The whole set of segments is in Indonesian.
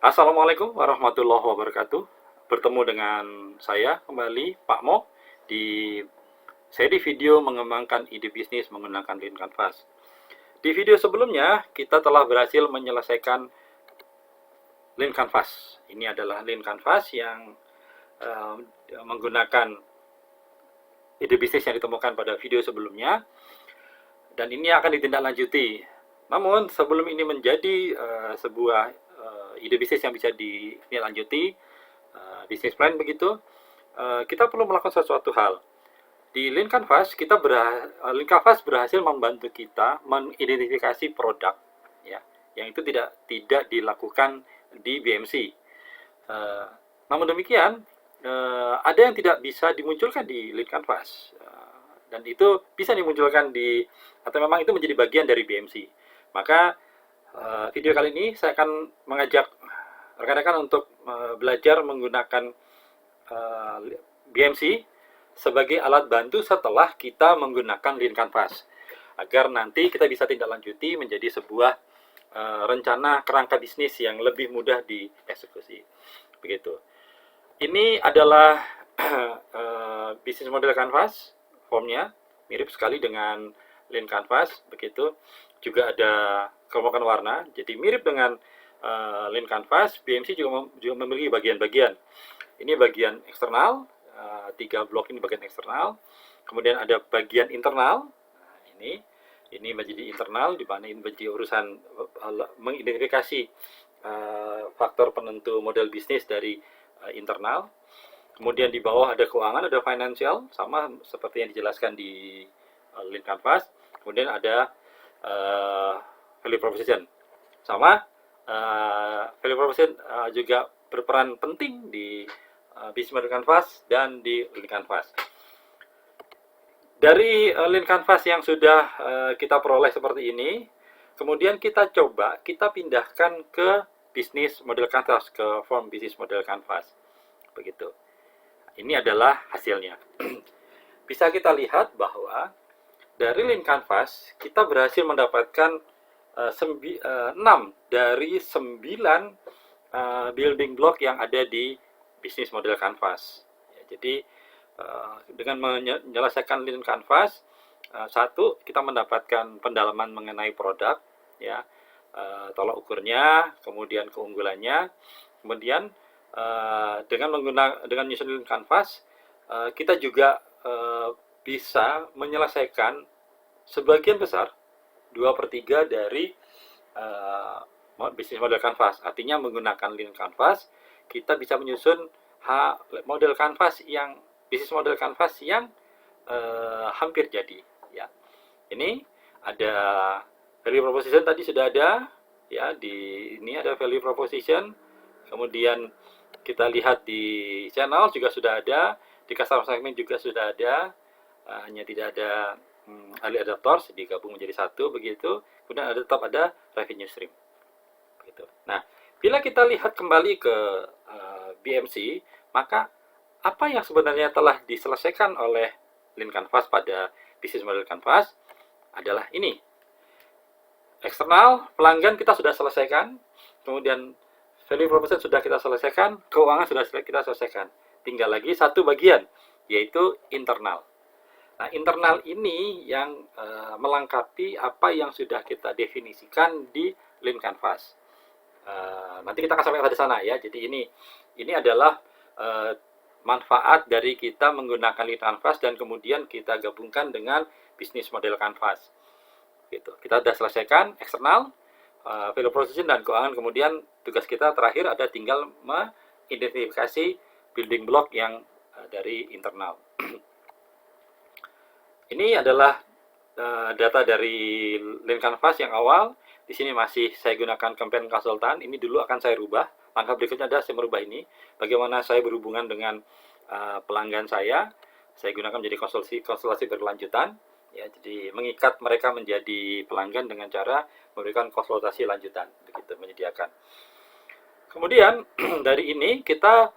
Assalamualaikum warahmatullahi wabarakatuh. Bertemu dengan saya kembali, Pak Mo, di seri video mengembangkan ide bisnis menggunakan Lean Canvas. Di video sebelumnya, kita telah berhasil menyelesaikan Lean Canvas. Ini adalah Lean Canvas yang menggunakan ide bisnis yang ditemukan pada video sebelumnya, dan ini akan ditindaklanjuti. Namun, sebelum ini menjadi sebuah ide bisnis yang bisa ditindaklanjuti, bisnis plan begitu, kita perlu melakukan sesuatu hal. Di Lean Canvas, Lean Canvas berhasil membantu kita mengidentifikasi produk, ya, yang itu tidak dilakukan di BMC. Namun demikian, ada yang tidak bisa dimunculkan di Lean Canvas, dan itu bisa dimunculkan atau memang itu menjadi bagian dari BMC. Maka video kali ini saya akan mengajak rekan-rekan untuk belajar menggunakan BMC sebagai alat bantu setelah kita menggunakan Lean Canvas, agar nanti kita bisa tindak lanjuti menjadi sebuah rencana kerangka bisnis yang lebih mudah dieksekusi. Begitu. Ini adalah bisnis model Canvas, formnya mirip sekali dengan Lean Canvas, begitu. Juga ada kelompok warna, jadi mirip dengan Lean Canvas. BMC juga memiliki bagian-bagian. Ini bagian eksternal, 3 blok ini bagian eksternal. Kemudian ada bagian internal. Nah, ini menjadi internal, di mana ini menjadi urusan mengidentifikasi faktor penentu model bisnis dari internal. Kemudian di bawah ada keuangan, ada financial, sama seperti yang dijelaskan di Lean Canvas. Kemudian ada value proposition, sama value proposition juga berperan penting di bisnis model Canvas dan di Lean Canvas. Dari Lean Canvas yang sudah kita peroleh seperti ini, kemudian kita pindahkan ke bisnis model Canvas, ke form bisnis model Canvas, begitu. Ini adalah hasilnya. Bisa kita lihat bahwa dari Lean Canvas kita berhasil mendapatkan 6 dari 9 building block yang ada di bisnis model Canvas. Ya, jadi dengan menyelesaikan Lean Canvas, satu, kita mendapatkan pendalaman mengenai produk, ya, tolak ukurnya, kemudian keunggulannya. Kemudian dengan menyusun Lean Canvas, kita juga bisa menyelesaikan sebagian besar 2/3 dari bisnis model Canvas. Artinya menggunakan Lean Canvas, kita bisa menyusun model Canvas bisnis model Canvas yang hampir jadi. Ya, ini ada value proposition, tadi sudah ada, ya, ini ada value proposition. Kemudian kita lihat di channel juga sudah ada, di customer segment juga sudah ada, hanya tidak ada early adopters digabung menjadi satu, begitu. Kemudian tetap ada revenue stream, begitu. Nah, bila kita lihat kembali ke BMC, maka apa yang sebenarnya telah diselesaikan oleh Lean Canvas pada bisnis model Canvas adalah ini. Eksternal, pelanggan kita sudah selesaikan, kemudian value proposition sudah kita selesaikan, keuangan sudah kita selesaikan. Tinggal lagi satu bagian, yaitu internal. Nah, internal ini yang melengkapi apa yang sudah kita definisikan di Lean Canvas. Nanti kita akan sampai pada sana, ya. Jadi ini adalah manfaat dari kita menggunakan Lean Canvas dan kemudian kita gabungkan dengan bisnis model Canvas. Gitu. Kita sudah selesaikan eksternal, value proposition dan keuangan. Kemudian tugas kita terakhir ada tinggal mengidentifikasi building block yang dari internal. Ini adalah data dari Lean Canvas yang awal. Di sini masih saya gunakan campaign konsultan. Ini dulu akan saya rubah. Langkah berikutnya adalah saya merubah ini. Bagaimana saya berhubungan dengan pelanggan saya. Saya gunakan menjadi konsultasi berkelanjutan. Ya, jadi mengikat mereka menjadi pelanggan dengan cara memberikan konsultasi lanjutan, begitu, menyediakan. Kemudian dari ini kita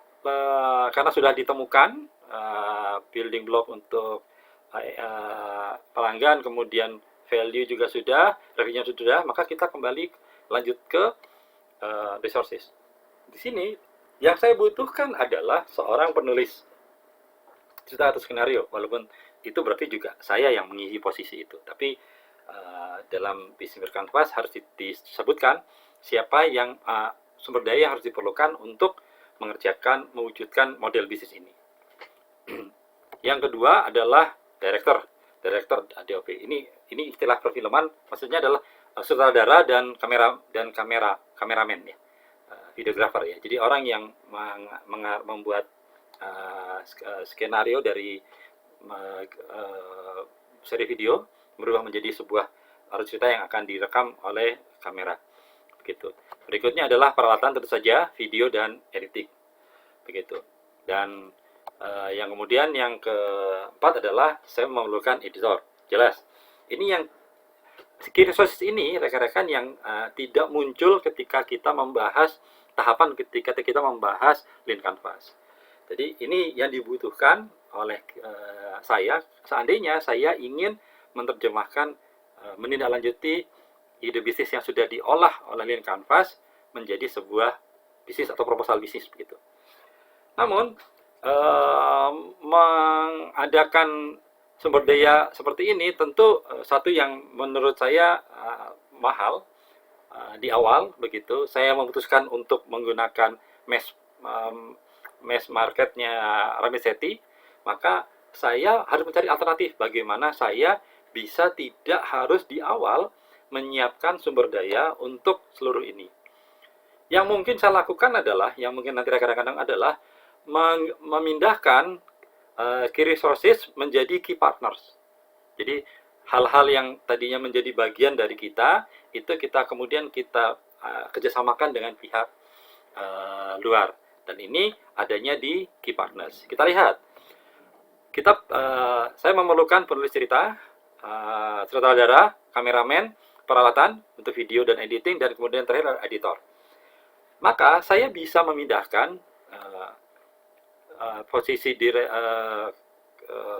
karena sudah ditemukan building block untuk pelanggan, kemudian value juga sudah, revenue sudah, maka kita kembali lanjut ke resources. di sini yang saya butuhkan adalah seorang penulis cerita atau skenario, walaupun itu berarti juga saya yang mengisi posisi itu. Tapi dalam bisnis berkanvas harus disebutkan siapa yang sumber daya yang harus diperlukan untuk mewujudkan model bisnis ini. Yang kedua adalah director DOP. Ini istilah perfilman, maksudnya adalah sutradara dan kameramen ya, videographer ya. Jadi orang yang membuat skenario dari seri video berubah menjadi sebuah alur cerita yang akan direkam oleh kamera. Begitu. Berikutnya adalah peralatan, tentu saja video dan editing. Begitu. Dan yang kemudian yang keempat adalah saya memerlukan editor. Jelas. Ini yang key resources ini rekan-rekan yang tidak muncul ketika kita membahas tahapan ketika kita membahas Lean Canvas. Jadi ini yang dibutuhkan oleh saya seandainya saya ingin menerjemahkan menindaklanjuti ide bisnis yang sudah diolah oleh Lean Canvas menjadi sebuah bisnis atau proposal bisnis begitu. Namun mengadakan sumber daya seperti ini tentu satu yang menurut saya mahal di awal begitu. Saya memutuskan untuk menggunakan mass marketnya Ramit-Sethi, maka saya harus mencari alternatif bagaimana saya bisa tidak harus di awal menyiapkan sumber daya untuk seluruh ini. Yang mungkin saya lakukan adalah, yang mungkin nanti rekan-rekan adalah memindahkan key resources menjadi key partners. Jadi hal-hal yang tadinya menjadi bagian dari kita, itu kita kemudian kerjasamakan dengan pihak luar. Dan ini adanya di key partners. Kita lihat, saya memerlukan penulis cerita, sutradara, kameramen, peralatan untuk video dan editing, dan kemudian terakhir editor. Maka saya bisa memindahkan posisi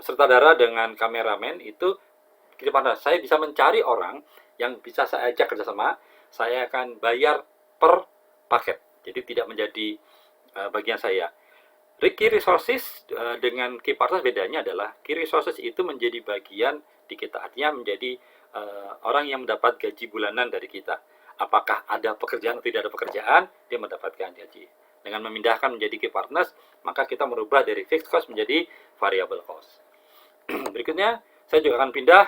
sutradara dengan kameramen itu gimana? Saya bisa mencari orang yang bisa saya ajak kerjasama. Saya akan bayar per paket, jadi tidak menjadi bagian saya. Key resources dengan key partners bedanya adalah key resources itu menjadi bagian di kita, artinya menjadi orang yang mendapat gaji bulanan dari kita. Apakah ada pekerjaan atau tidak ada pekerjaan, dia mendapatkan gaji. Dengan memindahkan menjadi key partners, maka kita merubah dari fixed cost menjadi variable cost. Berikutnya, saya juga akan pindah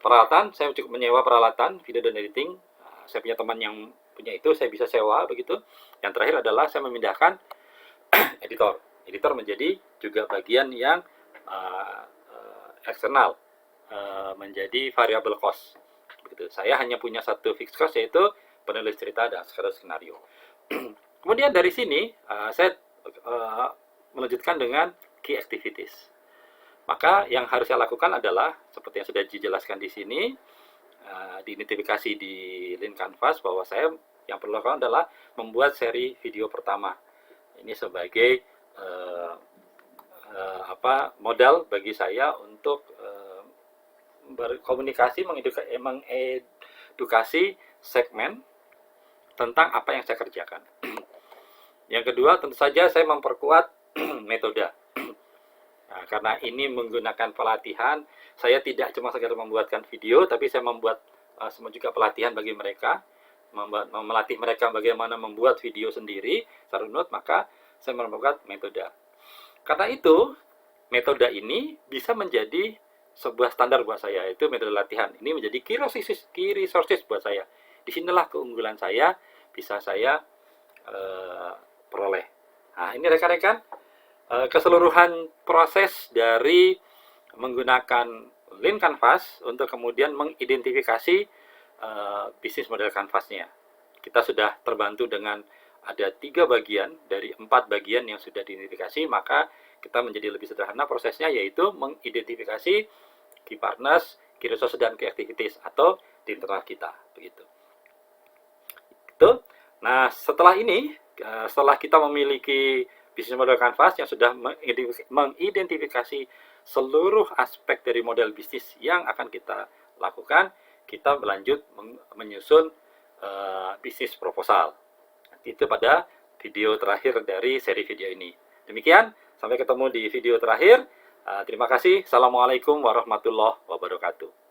peralatan. Saya cukup menyewa peralatan video dan editing. Saya punya teman yang punya itu, saya bisa sewa begitu. Yang terakhir adalah saya memindahkan editor. Editor menjadi juga bagian yang eksternal, menjadi variable cost. Begitu. Saya hanya punya satu fixed cost, yaitu penulis cerita dan skenario. Kemudian dari sini saya melanjutkan dengan key activities. Maka yang harus saya lakukan adalah seperti yang sudah dijelaskan di sini, diidentifikasi di Lean Canvas bahwa saya yang perlu lakukan adalah membuat seri video pertama. Ini sebagai modal bagi saya untuk berkomunikasi, mengedukasi segmen tentang apa yang saya kerjakan. Yang kedua, tentu saja saya memperkuat metode. Nah, karena ini menggunakan pelatihan, saya tidak cuma sekedar membuatkan video, tapi saya membuat semua juga pelatihan bagi mereka, melatih mereka bagaimana membuat video sendiri secara runut, maka saya memperkuat metode. Karena itu, metode ini bisa menjadi sebuah standar buat saya, yaitu metode latihan. Ini menjadi key resources buat saya. Disinilah keunggulan saya bisa saya peroleh. Nah, ini rekan-rekan keseluruhan proses dari menggunakan Lean Canvas untuk kemudian mengidentifikasi bisnis model kanvasnya. Kita sudah terbantu dengan ada 3 bagian dari 4 bagian yang sudah diidentifikasi, maka kita menjadi lebih sederhana prosesnya, yaitu mengidentifikasi key partners, key resources, dan key activities atau di internal kita. Begitu. Itu. Nah, setelah ini, setelah kita memiliki bisnis model kanvas yang sudah mengidentifikasi seluruh aspek dari model bisnis yang akan kita lakukan, kita berlanjut menyusun bisnis proposal. Itu pada video terakhir dari seri video ini. Demikian, sampai ketemu di video terakhir. Terima kasih. Assalamualaikum warahmatullahi wabarakatuh.